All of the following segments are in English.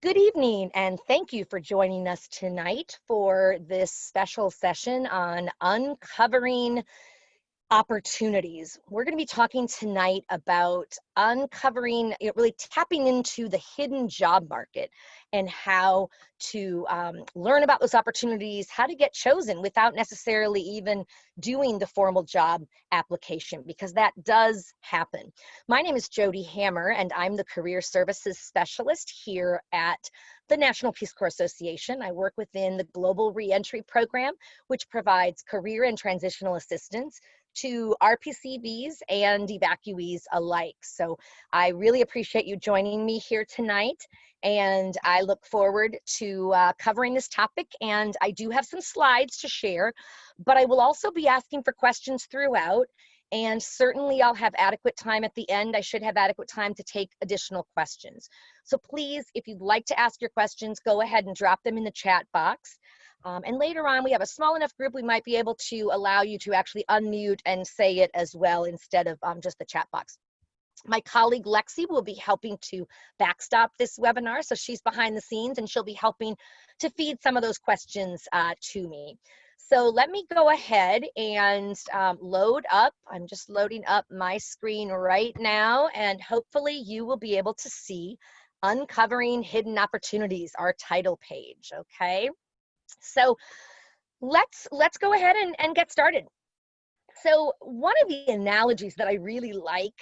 Good evening, and thank you for joining us tonight for this special session on uncovering opportunities. We're going to be talking tonight about uncovering, really tapping into the hidden job market and how to learn about those opportunities, how to get chosen without necessarily even doing the formal job application, because that does happen. My name is Jody Hammer, and I'm the Career Services Specialist here at the National Peace Corps Association. I work within the Global Reentry Program, which provides career and transitional assistance to RPCVs and evacuees alike. So I really appreciate you joining me here tonight, and I look forward to covering this topic. And I do have some slides to share, but I will also be asking for questions throughout, and certainly I'll have adequate time at the end. I should have adequate time to take additional questions. So please, if you'd like to ask your questions, go ahead and drop them in the chat box. And later on, we have a small enough group, we might be able to allow you to actually unmute and say it as well instead of just the chat box. My colleague Lexi will be helping to backstop this webinar. So she's behind the scenes and she'll be helping to feed some of those questions to me. So let me go ahead and load up. I'm just loading up my screen right now, and hopefully you will be able to see Uncovering Hidden Opportunities, our title page, okay? So let's go ahead and get started. So one of the analogies that I really like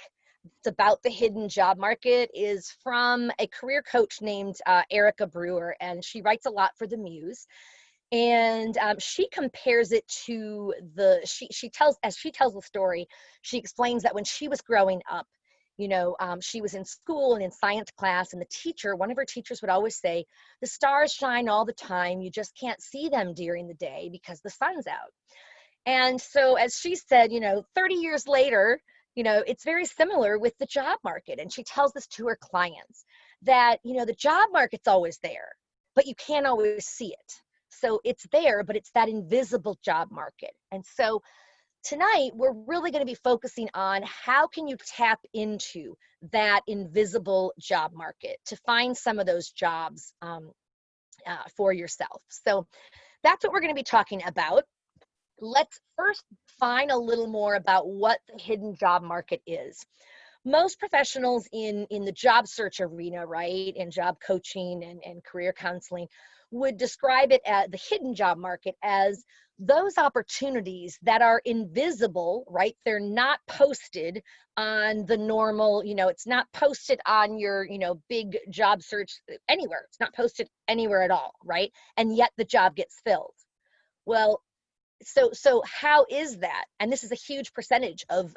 about the hidden job market is from a career coach named Erica Brewer, and she writes a lot for the Muse. And she compares it to as she tells the story, she explains that when she was growing up, she was in school and in science class, and one of her teachers would always say, the stars shine all the time, you just can't see them during the day because the sun's out. And so as she said, 30 years later, it's very similar with the job market. And she tells this to her clients that, the job market's always there, but you can't always see it. So it's there, but it's that invisible job market. And so tonight, we're really going to be focusing on how can you tap into that invisible job market to find some of those jobs for yourself. So that's what we're going to be talking about. Let's first find a little more about what the hidden job market is. Most professionals in the job search arena, right, and job coaching and career counseling would describe it as the hidden job market as those opportunities that are invisible, right? They're not posted on the normal, it's not posted on your, big job search anywhere. It's not posted anywhere at all, right? And yet the job gets filled. Well, so how is that? And this is a huge percentage of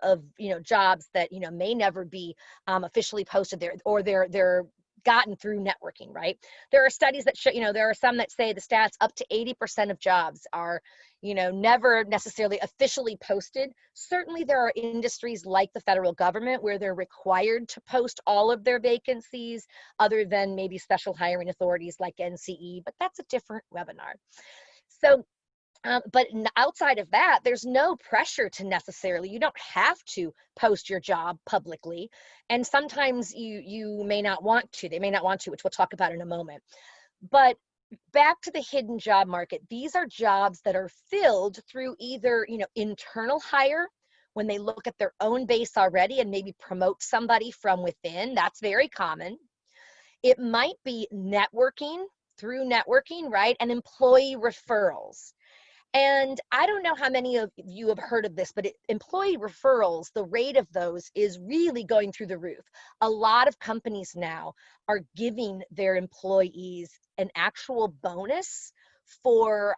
jobs that may never be officially posted there, or they're gotten through networking, right? There are studies that show, there are some that say the stats up to 80% of jobs are never necessarily officially posted. Certainly there are industries like the federal government where they're required to post all of their vacancies, other than maybe special hiring authorities like NCE, but that's a different webinar. So but outside of that, there's no pressure to necessarily, you don't have to post your job publicly. And sometimes you may not want to, they may not want to, which we'll talk about in a moment. But back to the hidden job market, these are jobs that are filled through either, internal hire, when they look at their own base already and maybe promote somebody from within. That's very common. It might be networking, through networking, right? And employee referrals. And I don't know how many of you have heard of this, but employee referrals, the rate of those is really going through the roof. A lot of companies now are giving their employees an actual bonus for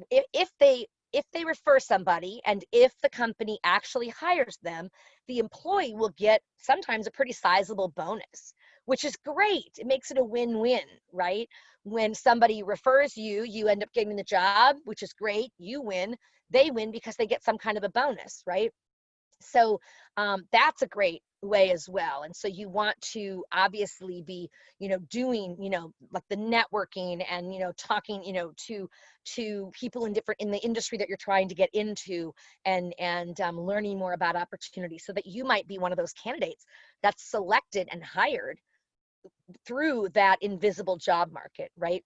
if they refer somebody, and if the company actually hires them, the employee will get sometimes a pretty sizable bonus, which is great. It makes it a win-win, right? When somebody refers you, you end up getting the job, which is great. You win, they win because they get some kind of a bonus, right? So that's a great way as well. And so you want to obviously be, doing, like the networking and, talking, to people in the industry that you're trying to get into, and learning more about opportunities, so that you might be one of those candidates that's selected and hired through that invisible job market, right?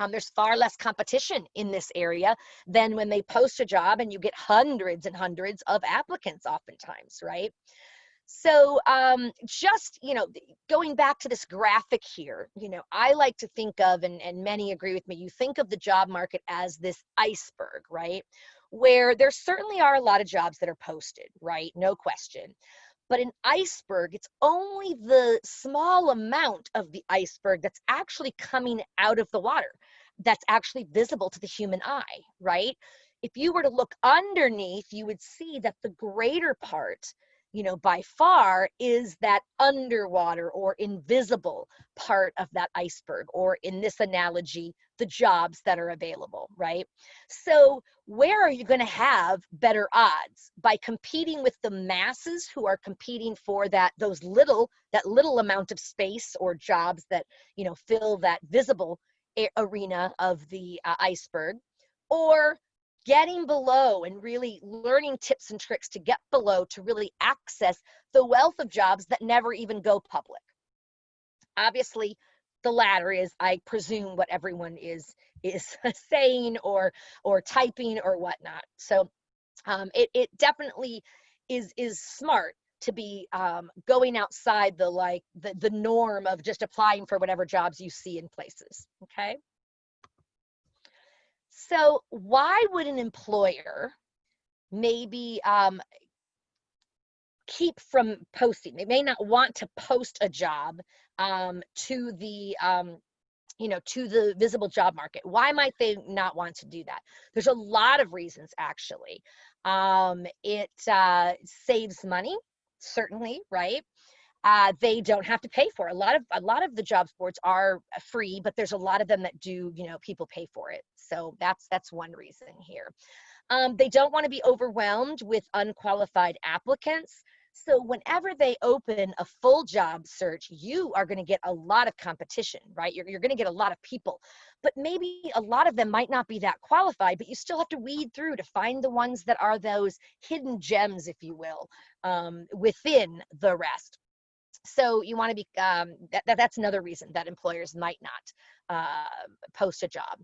There's far less competition in this area than when they post a job and you get hundreds and hundreds of applicants oftentimes, right? So just, going back to this graphic here, I like to think of, and many agree with me, you think of the job market as this iceberg, right? Where there certainly are a lot of jobs that are posted, right? No question. But an iceberg, it's only the small amount of the iceberg that's actually coming out of the water, that's actually visible to the human eye, right? If you were to look underneath, you would see that the greater part, by far, is that underwater or invisible part of that iceberg, or in this analogy, the jobs that are available, right? So where are you going to have better odds? By competing with the masses who are competing for that little amount of space or jobs that fill that visible arena of the iceberg, or getting below and really learning tips and tricks to get below to really access the wealth of jobs that never even go public. Obviously, the latter is, I presume, what everyone is saying or typing or whatnot. So it definitely is smart to be going outside the norm of just applying for whatever jobs you see in places. Okay. So why would an employer maybe keep from posting? They may not want to post a job to the to the visible job market. Why might they not want to do that? There's a lot of reasons, actually. It saves money, certainly, right? They don't have to pay for it. A lot of the jobs boards are free, but there's a lot of them that do, people pay for it. So that's one reason here. They don't want to be overwhelmed with unqualified applicants. So whenever they open a full job search, you are going to get a lot of competition, right? You're going to get a lot of people, but maybe a lot of them might not be that qualified, but you still have to weed through to find the ones that are those hidden gems, if you will, within the rest. So you want to be, that's another reason that employers might not post a job.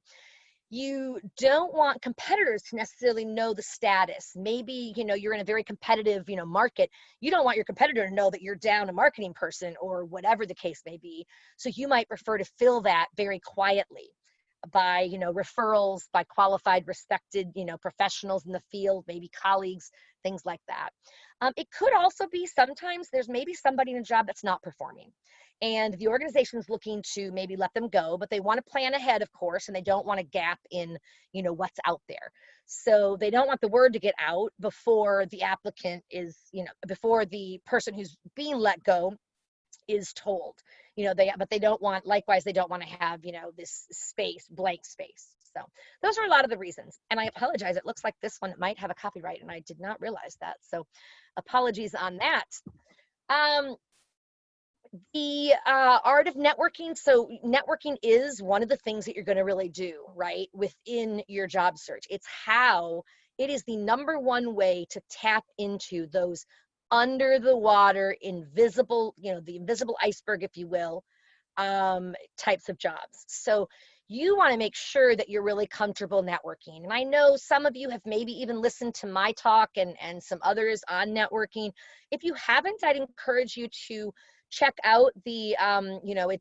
You don't want competitors to necessarily know the status. Maybe, you're in a very competitive, market. You don't want your competitor to know that you're down a marketing person or whatever the case may be. So you might prefer to fill that very quietly by, referrals, by qualified, respected, professionals in the field, maybe colleagues, things like that. It could also be sometimes there's maybe somebody in a job that's not performing, and the organization is looking to maybe let them go, but they want to plan ahead, of course, and they don't want a gap in, what's out there. So they don't want the word to get out before the applicant is, before the person who's being let go is told, but they don't want, likewise, they don't want to have, this blank space. So those are a lot of the reasons. And I apologize. It looks like this one might have a copyright, and I did not realize that. So apologies on that. The art of networking. So networking is one of the things that you're going to really do, right, within your job search. It is the number one way to tap into those under the water, invisible, the invisible iceberg, if you will, types of jobs. So you want to make sure that you're really comfortable networking. And I know some of you have maybe even listened to my talk and some others on networking. If you haven't, I'd encourage you to check out the,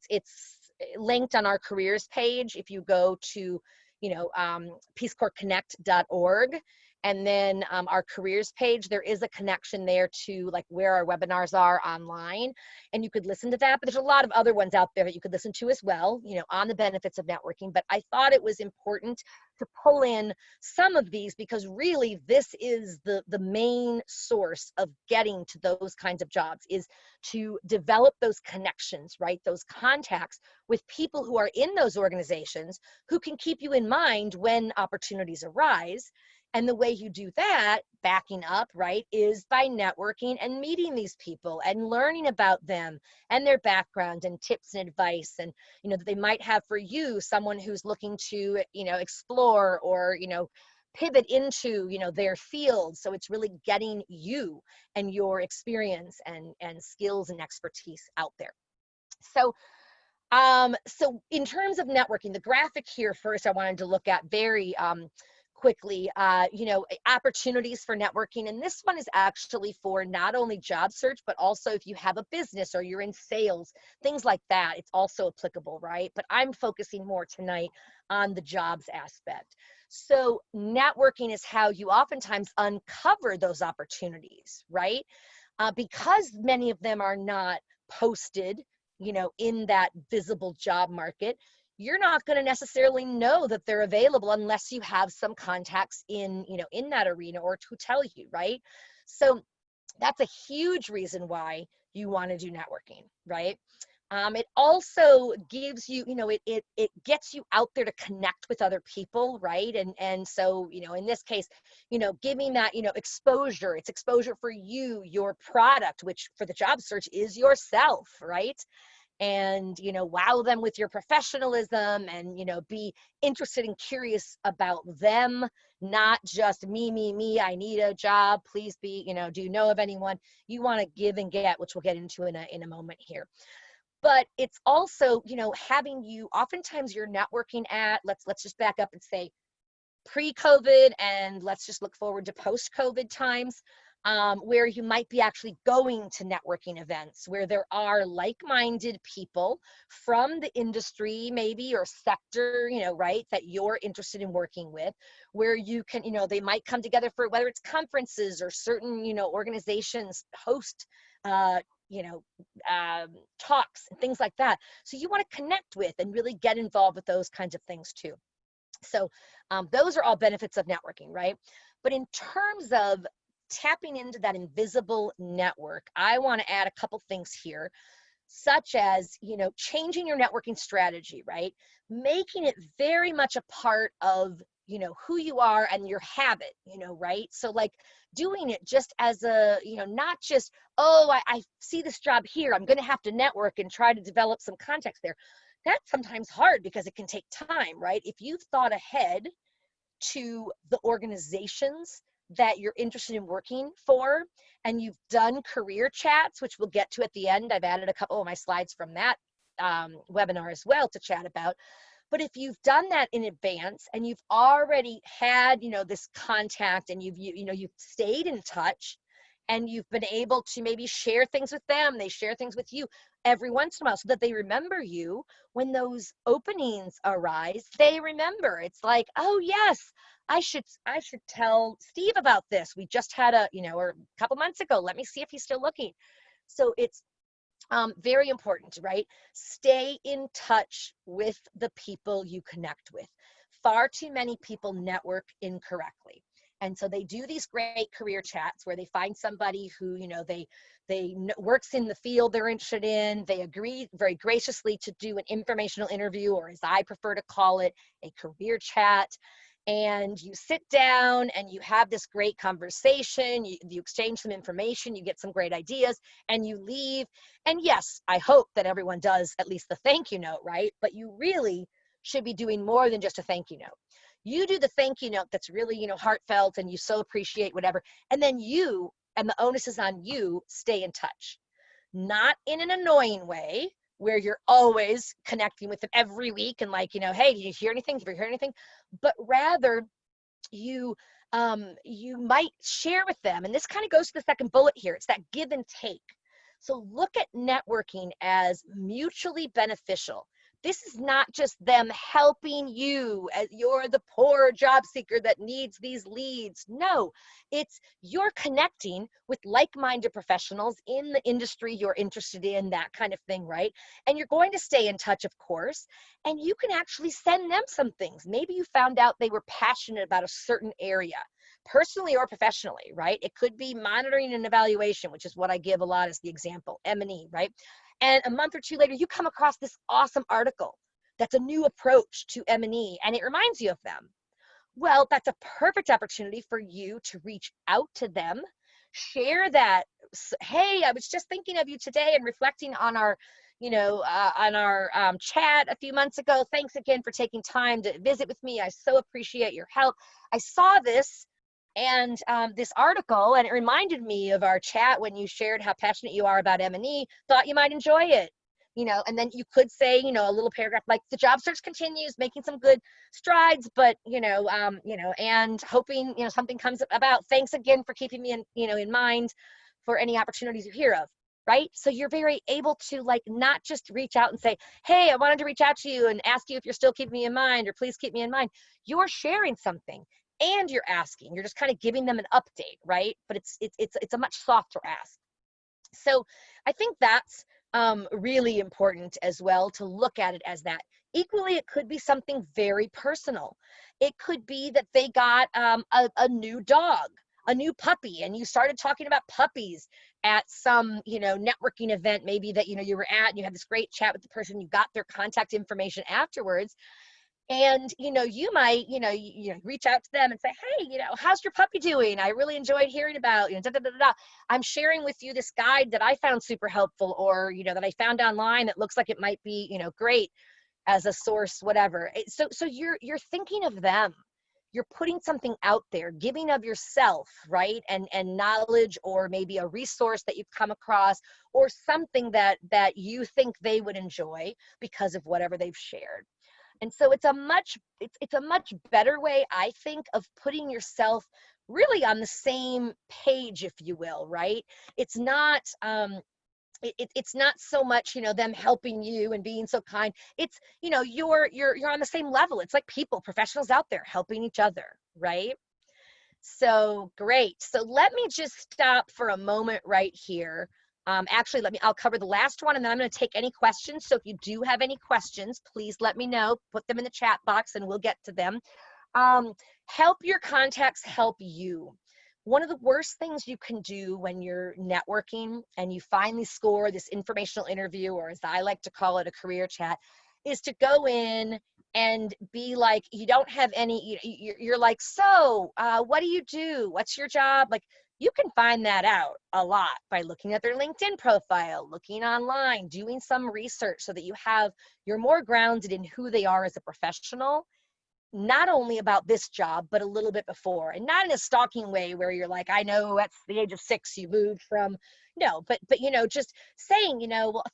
it's linked on our careers page. If you go to, peacecorpsconnect.org, and then our careers page, there is a connection there to like where our webinars are online, and you could listen to that. But there's a lot of other ones out there that you could listen to as well, on the benefits of networking. But I thought it was important to pull in some of these, because really this is the main source of getting to those kinds of jobs, is to develop those connections, right? Those contacts with people who are in those organizations who can keep you in mind when opportunities arise. And the way you do that, backing up, right, is by networking and meeting these people and learning about them and their background and tips and advice, and, that they might have for you, someone who's looking to, explore or, pivot into, their field. So it's really getting you and your experience and skills and expertise out there. So So in terms of networking, the graphic here first I wanted to look at very quickly, opportunities for networking. And this one is actually for not only job search, but also if you have a business or you're in sales, things like that, it's also applicable, right? But I'm focusing more tonight on the jobs aspect. So networking is how you oftentimes uncover those opportunities, right? Because many of them are not posted, in that visible job market, you're not going to necessarily know that they're available unless you have some contacts in that arena or to tell you, right? So that's a huge reason why you want to do networking, right? It also gives you, it gets you out there to connect with other people, right? And so, in this case, giving that, exposure, it's exposure for you, your product, which for the job search is yourself, right? And wow them with your professionalism, and be interested and curious about them, not just me, I need a job, please be, do you know of anyone? You want to give and get, which we'll get into in a moment here. But it's also, having you, oftentimes you're networking at, let's just back up and say pre-COVID, and let's just look forward to post-COVID times, where you might be actually going to networking events where there are like-minded people from the industry, maybe, or sector, right, that you're interested in working with, where you can, they might come together for whether it's conferences or certain, organizations host, talks and things like that. So you want to connect with and really get involved with those kinds of things too. So those are all benefits of networking, right? But in terms of tapping into that invisible network, I want to add a couple things here, such as, changing your networking strategy, right? Making it very much a part of, who you are and your habit, right? So like doing it just as a, not just, oh, I see this job here, I'm going to have to network and try to develop some context there. That's sometimes hard because it can take time, right? If you've thought ahead to the organizations that you're interested in working for, and you've done career chats, which we'll get to at the end. I've added a couple of my slides from that webinar as well to chat about. But if you've done that in advance and you've already had, this contact, and you've stayed in touch, and you've been able to maybe share things with them, they share things with you every once in a while, so that they remember you when those openings arise. They remember. It's like, oh yes, I should tell Steve about this. We just had or a couple months ago. Let me see if he's still looking. So it's very important, right? Stay in touch with the people you connect with. Far too many people network incorrectly. And so they do these great career chats where they find somebody who, they works in the field they're interested in. They agree very graciously to do an informational interview, or as I prefer to call it, a career chat. And you sit down and you have this great conversation, you exchange some information, you get some great ideas, and you leave. And yes, I hope that everyone does at least the thank you note, right? But you really should be doing more than just a thank you note. You do the thank you note that's really, heartfelt, and you so appreciate whatever. And then you, and the onus is on you, stay in touch. Not in an annoying way where you're always connecting with them every week and like, hey, did you hear anything? Did you hear anything? But rather, you might share with them, and this kind of goes to the second bullet here. It's that give and take. So look at networking as mutually beneficial. This is not just them helping you as you're the poor job seeker that needs these leads. No, it's you're connecting with like-minded professionals in the industry you're interested in, that kind of thing, right? And you're going to stay in touch, of course, and you can actually send them some things. Maybe you found out they were passionate about a certain area, personally or professionally, right? It could be monitoring and evaluation, which is what I give a lot as the example, M&E, right? And a month or two later, you come across this awesome article that's a new approach to M&E, and it reminds you of them. Well, that's a perfect opportunity for you to reach out to them, share that, hey, I was just thinking of you today and reflecting on our chat a few months ago. Thanks again for taking time to visit with me. I so appreciate your help. I saw this and this article, and it reminded me of our chat when you shared how passionate you are about M&E. Thought you might enjoy it. you know, and then you could say, you know, a little paragraph like the job search continues, making some good strides, but you know, and hoping, you know, something comes about. Thanks again for keeping me in, you know, in mind for any opportunities you hear of. Right? So you're very able to like not just reach out and say, hey, I wanted to reach out to you and ask you if you're still keeping me in mind, or please keep me in mind. You're sharing something and you're asking. You're just kind of giving them an update, right? But it's a much softer ask. So I think that's really important as well, to look at it as that. Equally, it could be something very personal. It could be that they got a new dog, a new puppy, and you started talking about puppies at some, you know, networking event maybe that, you know, you were at, and you had this great chat with the person, you got their contact information afterwards. And, you know, you might, you know, reach out to them and say, hey, you know, how's your puppy doing? I really enjoyed hearing about, you know, da, da, da, da. I'm sharing with you this guide that I found super helpful, or, you know, that I found online that looks like it might be, you know, great as a source, whatever. So you're thinking of them. You're putting something out there, giving of yourself, right? And knowledge, or maybe a resource that you've come across, or something that you think they would enjoy because of whatever they've shared. And so it's a much better way, I think, of putting yourself really on the same page, if you will, right? It's not it's not so much, you know, them helping you and being so kind. It's, you know, you're on the same level. It's like people, professionals out there helping each other, right? So great. So let me just stop for a moment right here. Actually, I'll cover the last one, and then I'm going to take any questions. So if you do have any questions, please let me know, put them in the chat box and we'll get to them. Help your contacts help you. One of the worst things you can do when you're networking and you finally score this informational interview, or as I like to call it, a career chat, is to go in and be like, you don't have any, you're like, so what do you do? What's your job? Like, you can find that out a lot by looking at their LinkedIn profile, looking online, doing some research, so that you're more grounded in who they are as a professional, not only about this job, but a little bit before, and not in a stalking way where you're like, I know at the age of 6 you moved from, no, but you know, just saying, you know, well,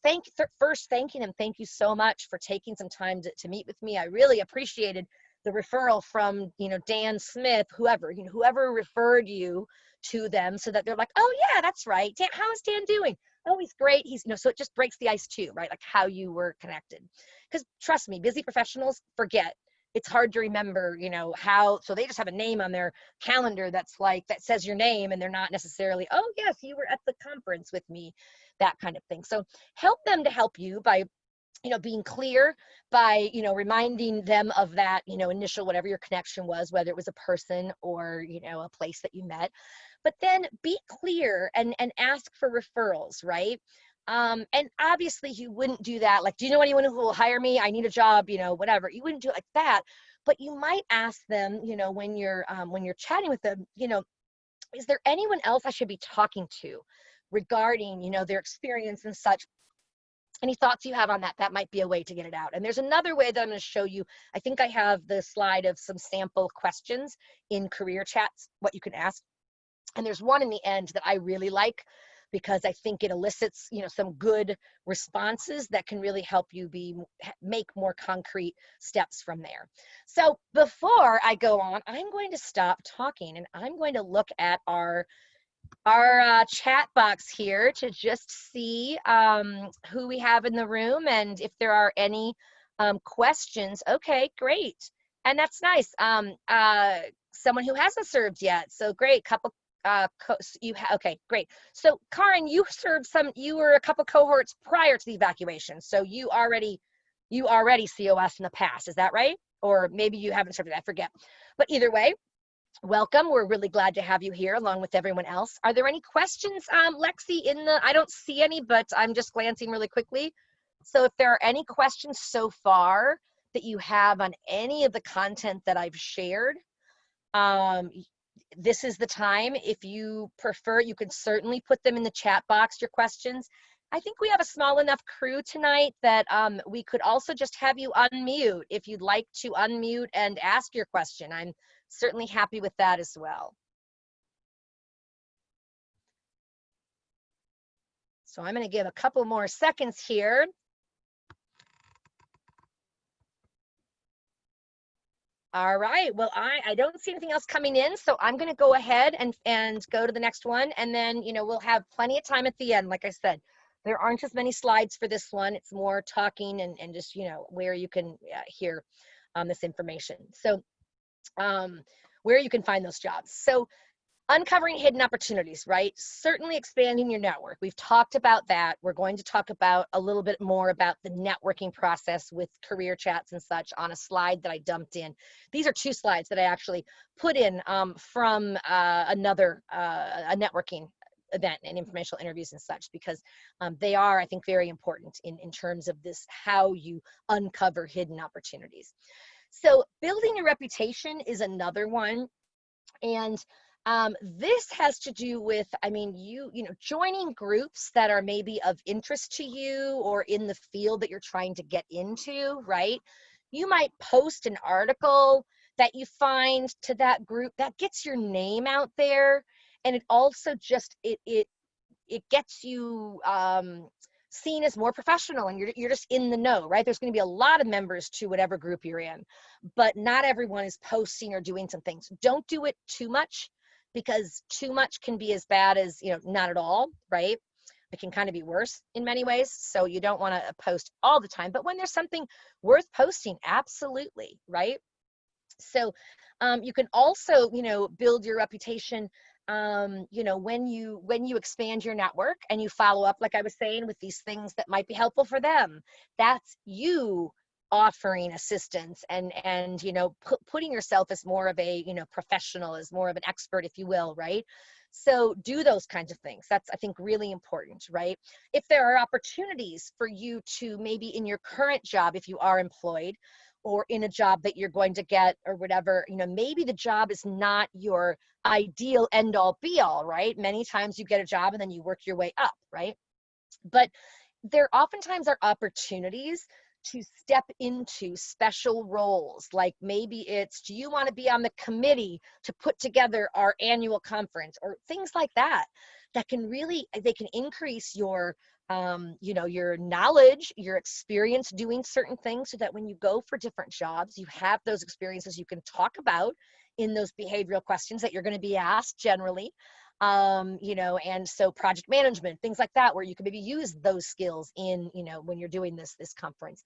first thanking him, thank you so much for taking some time to meet with me. I really appreciated the referral from, you know, Dan Smith, whoever, you know, whoever referred you to them, so that they're like, oh yeah, that's right. Dan, how is Dan doing? Oh, he's great. He's, you know, so it just breaks the ice too, right? Like how you were connected. Because trust me, busy professionals forget. It's hard to remember, you know, how, so they just have a name on their calendar that's like, that says your name, and they're not necessarily, oh yes, you were at the conference with me, that kind of thing. So help them to help you by, you know, being clear, by, you know, reminding them of that, you know, initial, whatever your connection was, whether it was a person or, you know, a place that you met. But then be clear and ask for referrals, right? And obviously you wouldn't do that like, do you know anyone who will hire me? I need a job, you know, whatever. You wouldn't do it like that. But you might ask them, you know, when you're chatting with them, you know, is there anyone else I should be talking to regarding, you know, their experience and such? Any thoughts you have on that? That might be a way to get it out. And there's another way that I'm going to show you. I think I have the slide of some sample questions in career chats, what you can ask. And there's one in the end that I really like, because I think it elicits, you know, some good responses that can really help you make more concrete steps from there. So before I go on, I'm going to stop talking and I'm going to look at our chat box here to just see who we have in the room and if there are any questions. Okay, great. And that's nice. Someone who hasn't served yet. So great, couple okay, great. So Karin, you were a couple cohorts prior to the evacuation. So you already COS in the past, is that right? Or maybe you haven't served it, I forget. But either way, welcome. We're really glad to have you here along with everyone else. Are there any questions, Lexi, I don't see any, but I'm just glancing really quickly. So if there are any questions so far that you have on any of the content that I've shared, this is the time. If you prefer, you can certainly put them in the chat box, your questions. I think we have a small enough crew tonight that we could also just have you unmute if you'd like to unmute and ask your question. I'm certainly happy with that as well. So I'm going to give a couple more seconds here All right. Well, I don't see anything else coming in, so I'm going to go ahead and go to the next one, and then we'll have plenty of time at the end. Like I said, there aren't as many slides for this one. It's more talking and just where you can hear this information. So where you can find those jobs. So uncovering hidden opportunities, right? Certainly expanding your network. We've talked about that. We're going to talk about a little bit more about the networking process with career chats and such on a slide that I dumped in. These are 2 slides that I actually put in from another a networking event and informational interviews and such, because they are, I think, very important in terms of this, how you uncover hidden opportunities. So building your reputation is another one. And this has to do with, I mean, joining groups that are maybe of interest to you or in the field that you're trying to get into, right? You might post an article that you find to that group that gets your name out there. And it also just, it gets you seen as more professional, and you're just in the know, right? There's going to be a lot of members to whatever group you're in, but not everyone is posting or doing some things. Don't do it too much, because too much can be as bad as not at all, right? It can kind of be worse in many ways. So you don't want to post all the time, but when there's something worth posting, absolutely, right? So you can also build your reputation when you expand your network and you follow up, like I was saying, with these things that might be helpful for them. That's you offering assistance and putting yourself as more of a professional, as more of an expert, if you will, right? So do those kinds of things. That's, I think, really important, right? If there are opportunities for you to, maybe in your current job, if you are employed, or in a job that you're going to get or whatever, maybe the job is not your ideal end all be all, right? Many times you get a job and then you work your way up, right? But there oftentimes are opportunities to step into special roles. Like maybe it's, do you want to be on the committee to put together our annual conference, or things like that, that can really, they can increase your your knowledge, your experience doing certain things, so that when you go for different jobs, you have those experiences you can talk about in those behavioral questions that you're going to be asked generally. And so project management, things like that, where you can maybe use those skills in, when you're doing this conference.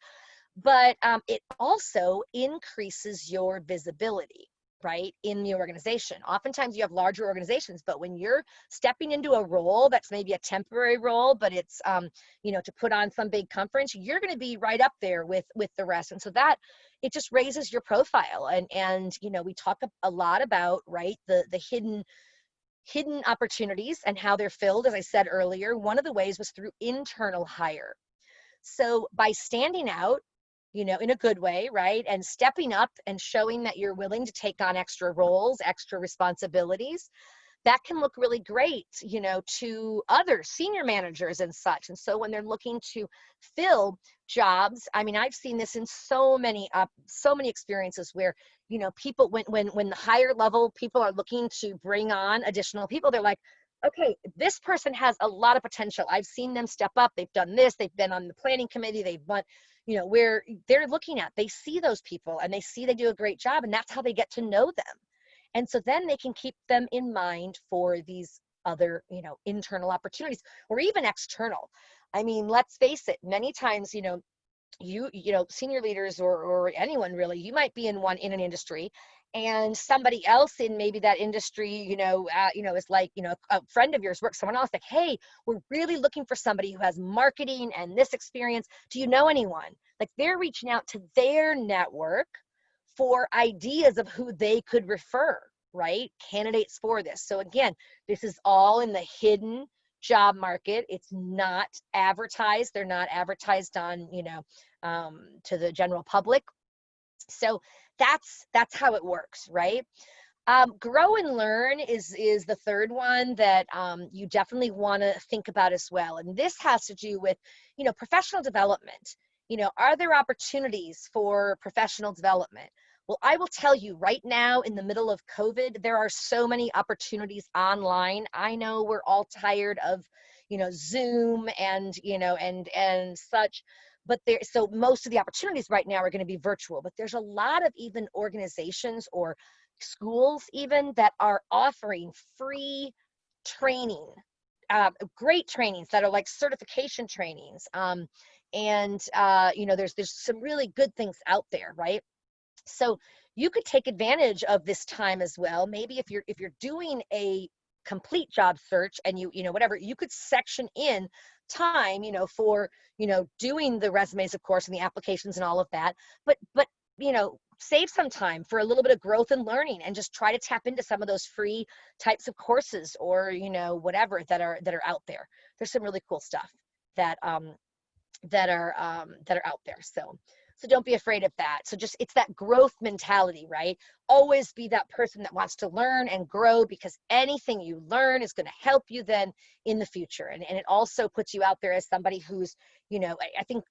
But it also increases your visibility, right, in the organization. Oftentimes you have larger organizations, but when you're stepping into a role that's maybe a temporary role, but it's to put on some big conference, you're going to be right up there with the rest. And so that, it just raises your profile. And we talk a lot about, right, the hidden opportunities and how they're filled. As I said earlier, one of the ways was through internal hire. So by standing out, in a good way, right, and stepping up and showing that you're willing to take on extra roles, extra responsibilities, that can look really great, to other senior managers and such. And so when they're looking to fill jobs, I mean, I've seen this in so many experiences where, people, when the higher level people are looking to bring on additional people, they're like, okay, this person has a lot of potential. I've seen them step up. They've done this. They've been on the planning committee. They've won, where they're looking at, they see those people and they see they do a great job, and that's how they get to know them. And so then they can keep them in mind for these other, internal opportunities, or even external. I mean, let's face it, many times, senior leaders or anyone really, you might be in an industry, and somebody else in maybe that industry, is like, a friend of yours works someone else, like, hey, we're really looking for somebody who has marketing and this experience. Do you know anyone? Like, they're reaching out to their network for ideas of who they could refer, right? Candidates for this. So again, this is all in the hidden job market. It's not advertised. They're not advertised on, to the general public. So that's how it works, right? Grow and learn is the third one that you definitely want to think about as well. And this has to do with, professional development. Are there opportunities for professional development? Well, I will tell you right now, in the middle of COVID, there are so many opportunities online. I know we're all tired of, Zoom and, and such, but so most of the opportunities right now are going to be virtual, but there's a lot of even organizations or schools even that are offering free training, great trainings that are like certification trainings. There's some really good things out there, right? So you could take advantage of this time as well. Maybe if you're doing a complete job search and whatever, you could section in time, for, doing the resumes, of course, and the applications and all of that. But save some time for a little bit of growth and learning, and just try to tap into some of those free types of courses, or whatever that are out there. There's some really cool stuff that are out there. So don't be afraid of that. So just, it's that growth mentality, right? Always be that person that wants to learn and grow, because anything you learn is going to help you then in the future. And it also puts you out there as somebody who's, I think,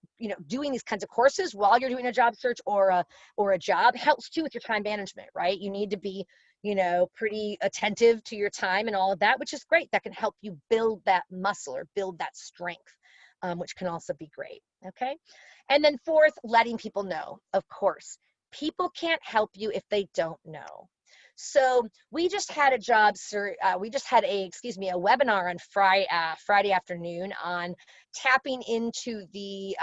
doing these kinds of courses while you're doing a job search or a job helps too with your time management, right? You need to be, pretty attentive to your time and all of that, which is great. That can help you build that muscle or build that strength, which can also be great. Okay. And then fourth, letting people know. Of course, people can't help you if they don't know. So we just had a a webinar on Friday afternoon on tapping into the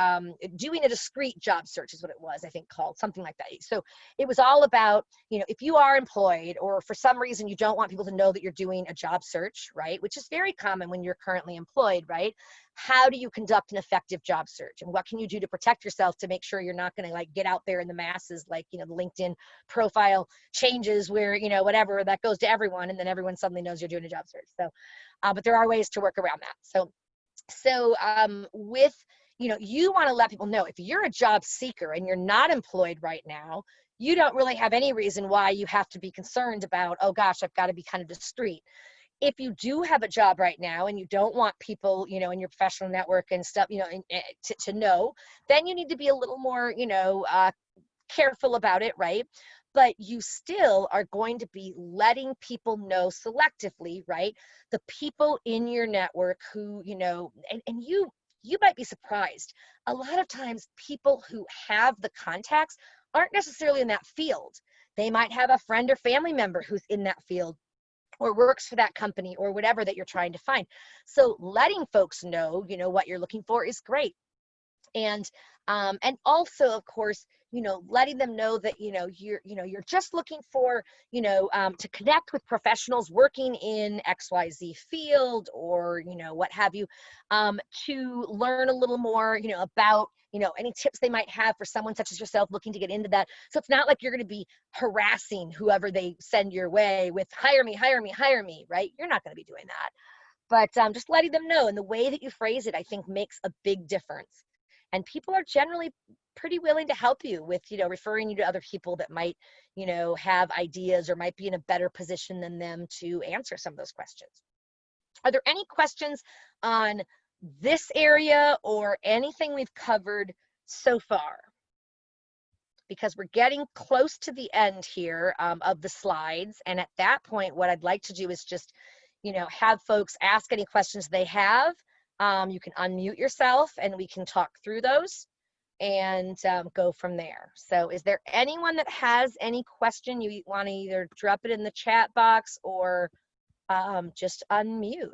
doing a discrete job search is what it was, I think, called something like that. So it was all about, if you are employed or for some reason you don't want people to know that you're doing a job search, right? Which is very common when you're currently employed, right? How do you conduct an effective job search, and what can you do to protect yourself to make sure you're not going to like get out there in the masses, like, the LinkedIn profile changes where, whatever, that goes to everyone, and then everyone suddenly knows you're doing a job search. So, but there are ways to work around that. So with, you want to let people know, if you're a job seeker and you're not employed right now, you don't really have any reason why you have to be concerned about, oh gosh, I've got to be kind of discreet. If you do have a job right now and you don't want people, in your professional network and stuff, to know, then you need to be a little more, careful about it, right? But you still are going to be letting people know selectively, right? The people in your network who, and you might be surprised. A lot of times people who have the contacts aren't necessarily in that field. They might have a friend or family member who's in that field, or works for that company, or whatever that you're trying to find. So letting folks know, what you're looking for is great. And also, of course, letting them know that, you're just looking for, to connect with professionals working in XYZ field, or, what have you, to learn a little more, about, any tips they might have for someone such as yourself looking to get into that. So it's not like you're going to be harassing whoever they send your way with, hire me, hire me, hire me, right? You're not going to be doing that. But just letting them know, and the way that you phrase it, I think, makes a big difference. And people are generally pretty willing to help you with, referring you to other people that might, have ideas or might be in a better position than them to answer some of those questions. Are there any questions on this area or anything we've covered so far? Because we're getting close to the end here of the slides. And at that point, what I'd like to do is just, have folks ask any questions they have. You can unmute yourself and we can talk through those and go from there. So is there anyone that has any question? You want to either drop it in the chat box or just unmute.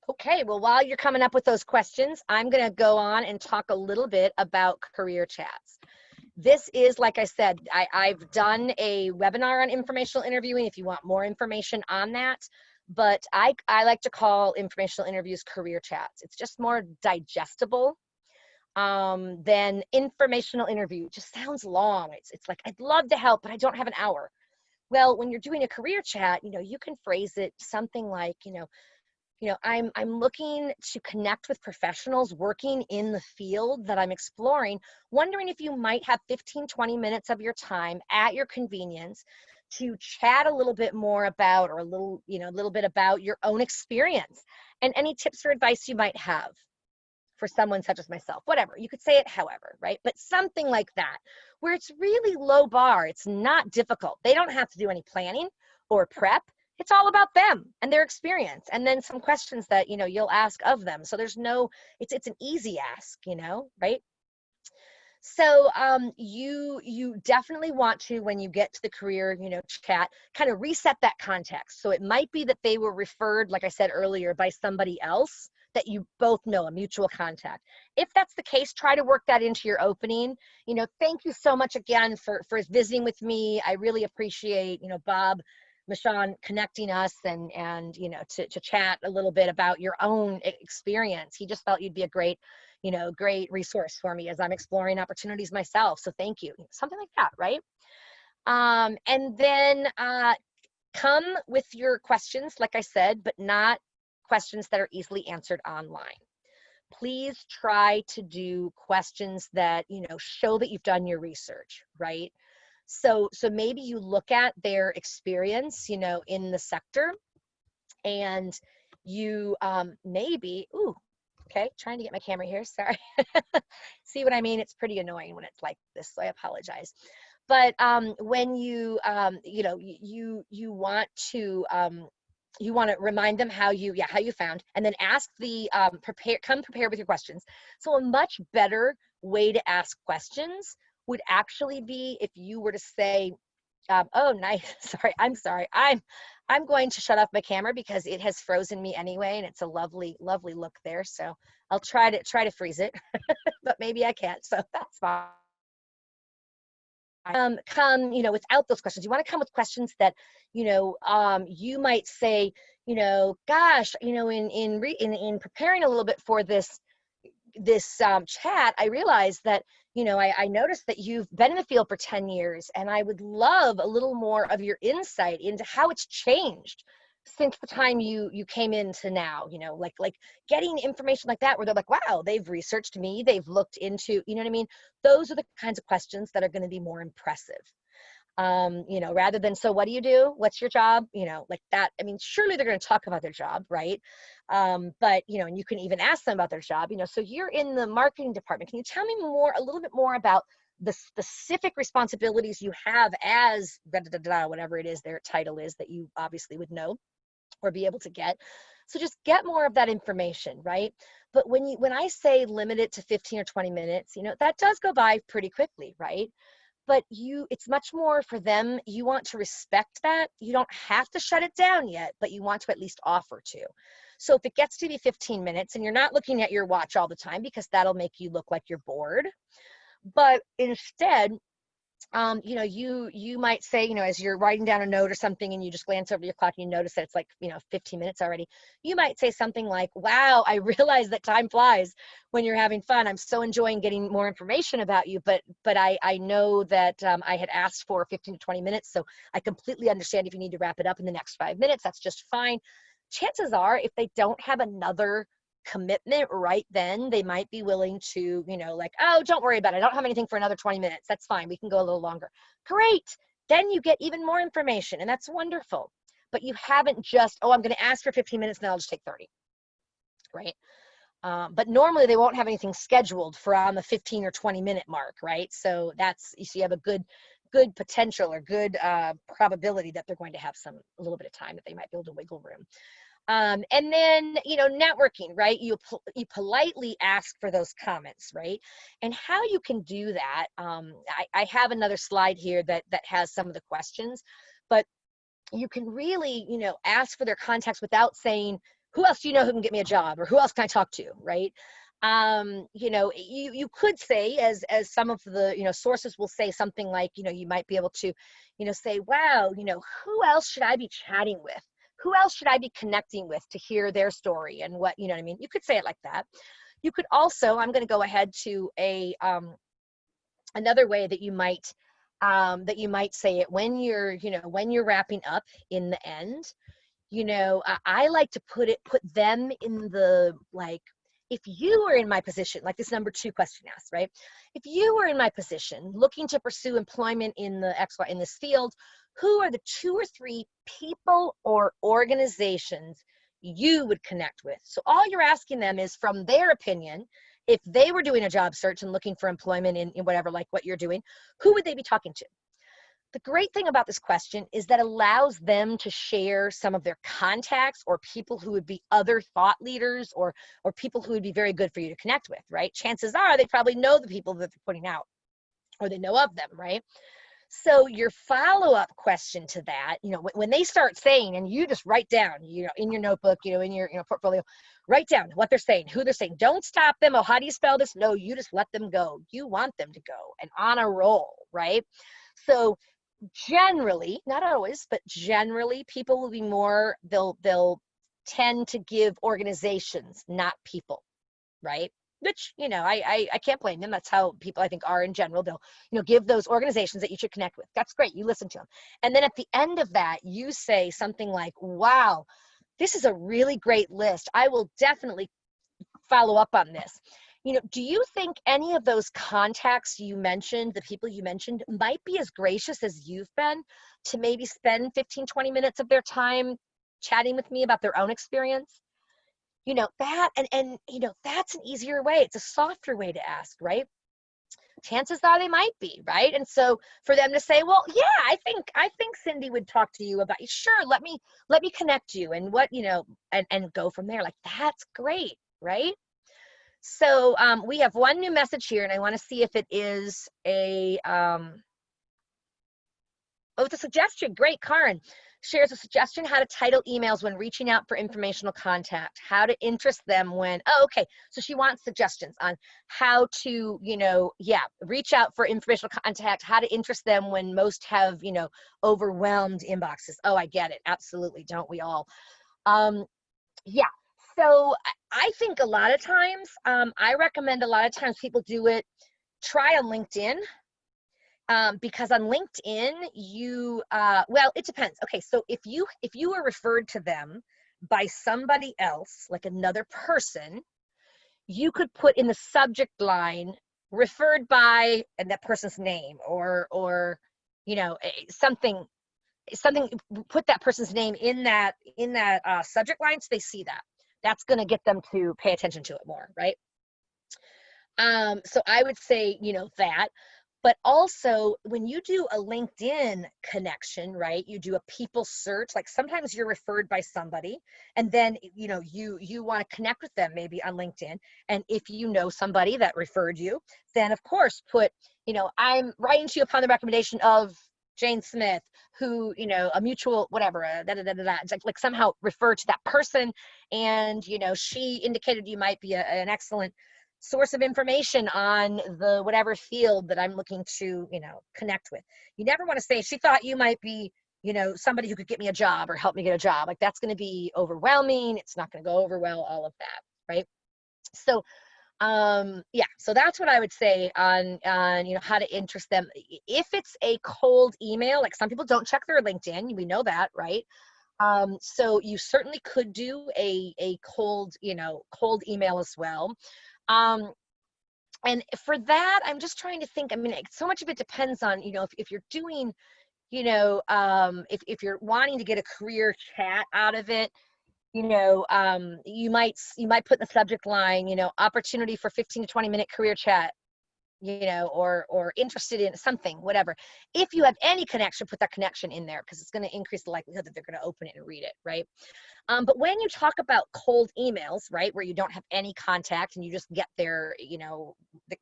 Okay, well, while you're coming up with those questions, I'm going to go on and talk a little bit about career chats. This is, like I said, I've done a webinar on informational interviewing if you want more information on that, but I like to call informational interviews career chats. It's just more digestible than informational interview. It just sounds long. It's like, I'd love to help, but I don't have an hour. Well, when you're doing a career chat, you can phrase it something like, I'm looking to connect with professionals working in the field that I'm exploring, wondering if you might have 15, 20 minutes of your time at your convenience to chat a little bit more about, or a little bit about your own experience and any tips or advice you might have for someone such as myself, whatever. You could say it however, right? But something like that, where it's really low bar. It's not difficult. They don't have to do any planning or prep. it's all about them and their experience, and then some questions that, you know, you'll ask of them. So there's no, it's an easy ask, you know, right? So you definitely want to, when you get to the career, you know, chat, kind of reset that context. So it might be that they were referred, like I said earlier, by somebody else that you both know, a mutual contact. If that's the case, try to work that into your opening. You know, thank you so much again for visiting with me. I really appreciate, you know, Bob Michon connecting us and you know, to chat a little bit about your own experience. He just felt you'd be a great, you know, great resource for me as I'm exploring opportunities myself. So thank you. Something like that, right? And then come with your questions, like I said, but not questions that are easily answered online. Please try to do questions that, you know, show that you've done your research, right? So maybe you look at their experience, you know, in the sector, and you maybe, ooh, okay, trying to get my camera here, sorry. See what I mean? It's pretty annoying when it's like this, so I apologize. But when you, you know, you want to remind them how you, how you found, and then ask the, come prepared with your questions. So a much better way to ask questions would actually be if you were to say, oh, nice. Sorry. I'm going to shut off my camera because it has frozen me anyway, and it's a lovely, lovely look there. So I'll try to freeze it, but maybe I can't. So that's fine. Come, you know, without those questions. You want to come with questions that, you know, you might say, you know, gosh, you know, in preparing a little bit for this chat, I realized that, you know, I noticed that you've been in the field for 10 years, and I would love a little more of your insight into how it's changed since the time you came into now, you know, like getting information like that where they're like, wow, they've researched me, they've looked into, you know what I mean? Those are the kinds of questions that are going to be more impressive. You know, rather than, so what do you do? What's your job? You know, like that. I mean, surely they're going to talk about their job, right? But, you know, and you can even ask them about their job, you know, so you're in the marketing department. Can you tell me a little bit more about the specific responsibilities you have as whatever it is their title is that you obviously would know or be able to get. So just get more of that information, right? But when I say limit it to 15 or 20 minutes, you know, that does go by pretty quickly, right? But it's much more for them. You want to respect that. You don't have to shut it down yet, but you want to at least offer to. So if it gets to be 15 minutes and you're not looking at your watch all the time, because that'll make you look like you're bored, but instead, you know, you might say, you know, as you're writing down a note or something and you just glance over your clock and you notice that it's like, you know, 15 minutes already, you might say something like, wow, I realize that time flies when you're having fun. I'm so enjoying getting more information about you, but I know that I had asked for 15 to 20 minutes, so I completely understand if you need to wrap it up in the next 5 minutes, that's just fine. Chances are, if they don't have another commitment right then, they might be willing to, you know, like, oh, don't worry about it, I don't have anything for another 20 minutes, that's fine, we can go a little longer. Great, then you get even more information, and that's wonderful. But you haven't just, oh, I'm going to ask for 15 minutes, now I'll just take 30, right? But normally they won't have anything scheduled for on the 15 or 20 minute mark, right? So that's, you see, you have a good potential or good probability that they're going to have a little bit of time that they might be able to wiggle room. And then, you know, networking, right? You politely ask for those comments, right? And how you can do that, I have another slide here that has some of the questions, but you can really, you know, ask for their contacts without saying, who else do you know who can get me a job, or who else can I talk to, right? You know, you could say, as some of the, you know, sources will say something like, you know, you might be able to, you know, say, wow, you know, who else should I be chatting with? Who else should I be connecting with to hear their story and what, you know what I mean? You could say it like that. You could also, I'm going to go ahead to another way that you might say it when you're, you know, when you're wrapping up in the end. You know, I like to put them in the, like, if you were in my position, like this number 2 question asked, right? If you were in my position looking to pursue employment in this field, who are the 2 or 3 people or organizations you would connect with? So all you're asking them is, from their opinion, if they were doing a job search and looking for employment in whatever, like what you're doing, who would they be talking to? The great thing about this question is that allows them to share some of their contacts or people who would be other thought leaders or people who would be very good for you to connect with, right? Chances are they probably know the people that they're putting out or they know of them, right? So your follow-up question to that, when they start saying, and you just write down, in your notebook, in your portfolio, write down what they're saying, who they're saying. Don't stop them. Oh, how do you spell this? No, you just let them go. You want them to go and on a roll, right? So generally, not always, but generally, people will be more, they'll tend to give organizations, not people, right? Which, I can't blame them. That's how people, I think, are in general. They'll, give those organizations that you should connect with. That's great. You listen to them. And then at the end of that, you say something like, wow, this is a really great list. I will definitely follow up on this. Do you think any of those contacts you mentioned, the people you mentioned, might be as gracious as you've been to maybe spend 15, 20 minutes of their time chatting with me about their own experience? That, and that's an easier way. It's a softer way to ask, right? Chances are they might be, right? And so for them to say, well, yeah, I think Cindy would talk to you about, sure, let me connect you, and what, and go from there. Like, that's great, right? So we have one new message here, and I want to see if it is a it's a suggestion. Great. Karen shares a suggestion: how to title emails when reaching out for informational contact, how to interest them when, okay. So she wants suggestions on how to, reach out for informational contact, how to interest them when most have, overwhelmed inboxes. Oh, I get it. Absolutely. Don't we all? Yeah. So I think a lot of times, I recommend a lot of times people do it, try on LinkedIn. Because on LinkedIn, well, it depends. Okay, so if you were referred to them by somebody else, like another person, you could put in the subject line referred by, and that person's name, or something, put that person's name in that subject line, so they see that. That's going to get them to pay attention to it more, right? So I would say, that. But also, when you do a LinkedIn connection, right, you do a people search, like sometimes you're referred by somebody, and then, you want to connect with them maybe on LinkedIn. And if you know somebody that referred you, then of course put, I'm writing to you upon the recommendation of Jane Smith, who, a mutual, whatever, It's like somehow refer to that person. And, she indicated you might be an excellent source of information on the whatever field that I'm looking to, connect with. You never want to say she thought you might be, somebody who could get me a job or help me get a job. Like, that's going to be overwhelming. It's not going to go over well, all of that, right? So yeah, so that's what I would say on how to interest them. If it's a cold email, like some people don't check their LinkedIn, we know that, right? So you certainly could do a cold email as well. And for that, I'm just trying to think. I mean, so much of it depends on, if you're doing, if you're wanting to get a career chat out of it, you might put in the subject line, opportunity for 15 to 20-minute career chat, or interested in something, whatever. If you have any connection, put that connection in there, because it's going to increase the likelihood that they're going to open it and read it, right? But when you talk about cold emails, right, where you don't have any contact and you just get their,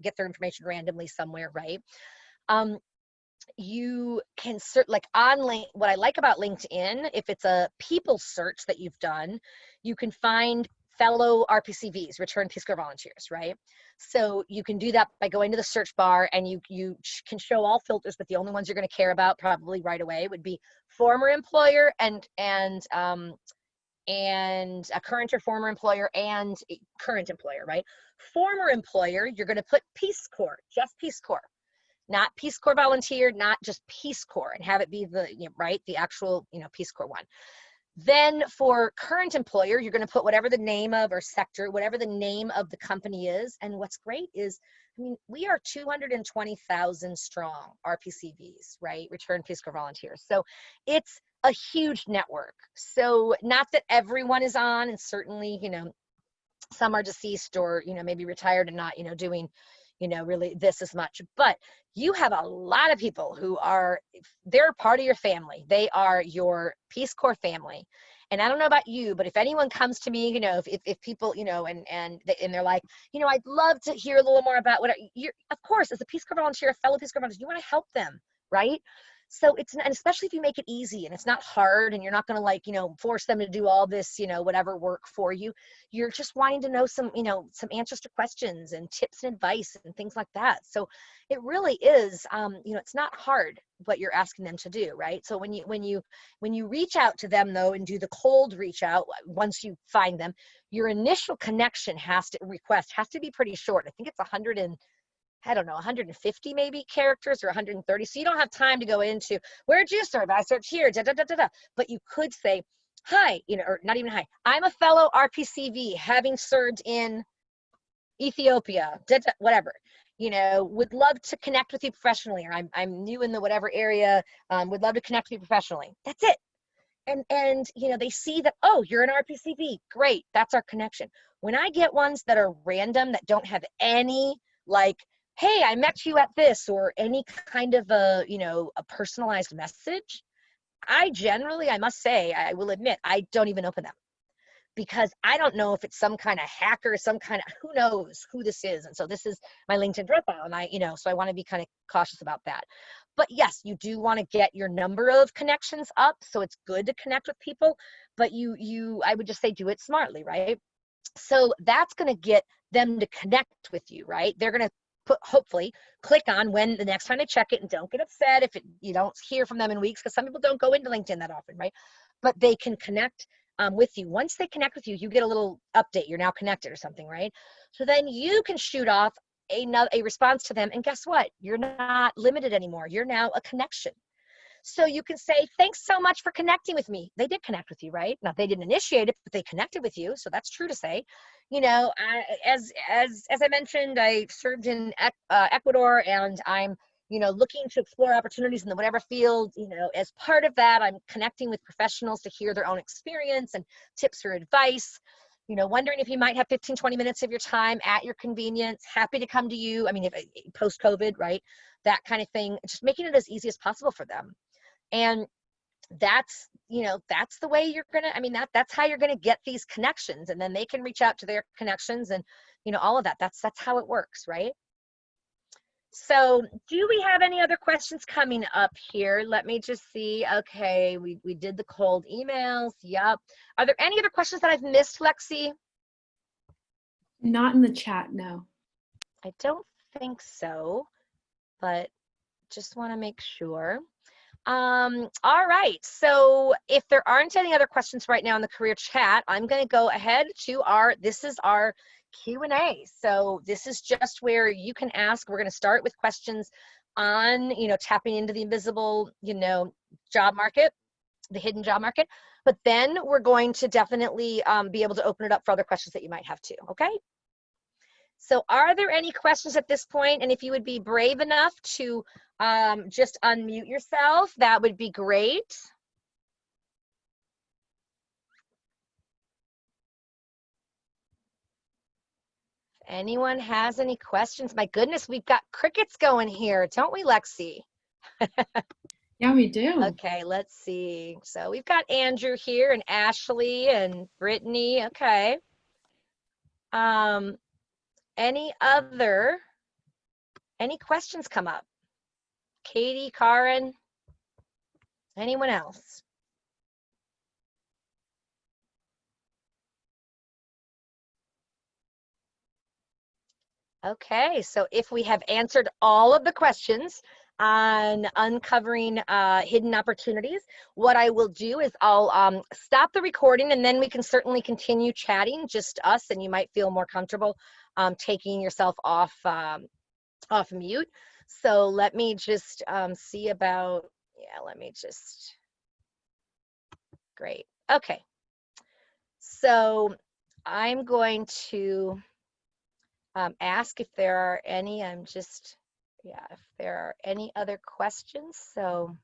get their information randomly somewhere, right? You can like on what I like about LinkedIn, if it's a people search that you've done, you can find fellow RPCVs, Return Peace Corps volunteers, right? So you can do that by going to the search bar, and you can show all filters, but the only ones you're going to care about probably right away would be former employer and a current or former employer and current employer, right? Former employer, you're going to put Peace Corps, just Peace Corps, not Peace Corps volunteer, not just Peace Corps, and have it be the, right, the actual, Peace Corps one. Then for current employer, you're going to put whatever the name of, or sector, whatever the name of the company is. And what's great is, I mean, we are 220,000 strong RPCVs, right? Return Peace Corps volunteers. So it's a huge network. So not that everyone is on, and certainly, some are deceased or, maybe retired and not, doing, really this much. But you have a lot of people who are, they're part of your family. They are your Peace Corps family. And I don't know about you, but if anyone comes to me, if people, and they're like, I'd love to hear a little more about what you're, of course, as a Peace Corps volunteer, a fellow Peace Corps volunteer, you want to help them, right? So and especially if you make it easy and it's not hard and you're not going to force them to do all this, whatever work for you. You're just wanting to know some answers to questions and tips and advice and things like that. So it really is, it's not hard what you're asking them to do, right? So when you reach out to them though and do the cold reach out, once you find them, your initial connection has to be pretty short. I think it's 150 maybe characters or 130. So you don't have time to go into, where'd you serve? I served here, da, da, da, da, da. But you could say, hi, or not even hi, I'm a fellow RPCV having served in Ethiopia, da, da, whatever. Would love to connect with you professionally, or I'm new in the whatever area, would love to connect with you professionally. That's it. And they see that, oh, you're an RPCV, great, that's our connection. When I get ones that are random, that don't have any hey, I met you at this, or any kind of a personalized message, I must say, I will admit, I don't even open them, because I don't know if it's some kind of hacker, who knows who this is. And so this is my LinkedIn profile, and so I want to be kind of cautious about that. But yes, you do want to get your number of connections up, so it's good to connect with people, but I would just say do it smartly, right? So that's going to get them to connect with you, right? They're going to hopefully click on when the next time they check it, and don't get upset if you don't hear from them in weeks, because some people don't go into LinkedIn that often, right? But they can connect with you. Once they connect with you, you get a little update, you're now connected or something, right? So then you can shoot off a response to them, and guess what? You're not limited anymore. You're now a connection. So you can say, thanks so much for connecting with me. They did connect with you, right? Now, they didn't initiate it, but they connected with you. So that's true to say. As I mentioned, I served in Ecuador, and I'm, looking to explore opportunities in the whatever field. As part of that, I'm connecting with professionals to hear their own experience and tips or advice. Wondering if you might have 15, 20 minutes of your time at your convenience. Happy to come to you. I mean, if post-COVID, right? That kind of thing. Just making it as easy as possible for them. And that's the way you're gonna, that's how you're gonna get these connections, and then they can reach out to their connections, and all of that. That's how it works, right? So do we have any other questions coming up here? Let me just see. Okay, we did the cold emails. Yep. Are there any other questions that I've missed, Lexi? Not in the chat, no. I don't think so, but just want to make sure. All right, so if there aren't any other questions right now in the career chat, I'm going to go ahead to this is our Q&A. So this is just where you can ask. We're going to start with questions on, tapping into the invisible, job market, the hidden job market. But then we're going to definitely be able to open it up for other questions that you might have too, okay? So are there any questions at this point? And if you would be brave enough to just unmute yourself, that would be great. If anyone has any questions, my goodness, we've got crickets going here, don't we, Lexi? Yeah, we do. Okay, let's see. So we've got Andrew here, and Ashley and Brittany. Okay. Any questions come up? Katie, Karen, anyone else? Okay, so if we have answered all of the questions on uncovering hidden opportunities, what I will do is I'll stop the recording, and then we can certainly continue chatting, just us, and you might feel more comfortable taking yourself off mute. So let me just see about, great. Okay, so I'm going to ask if there are any, if there are any other questions. So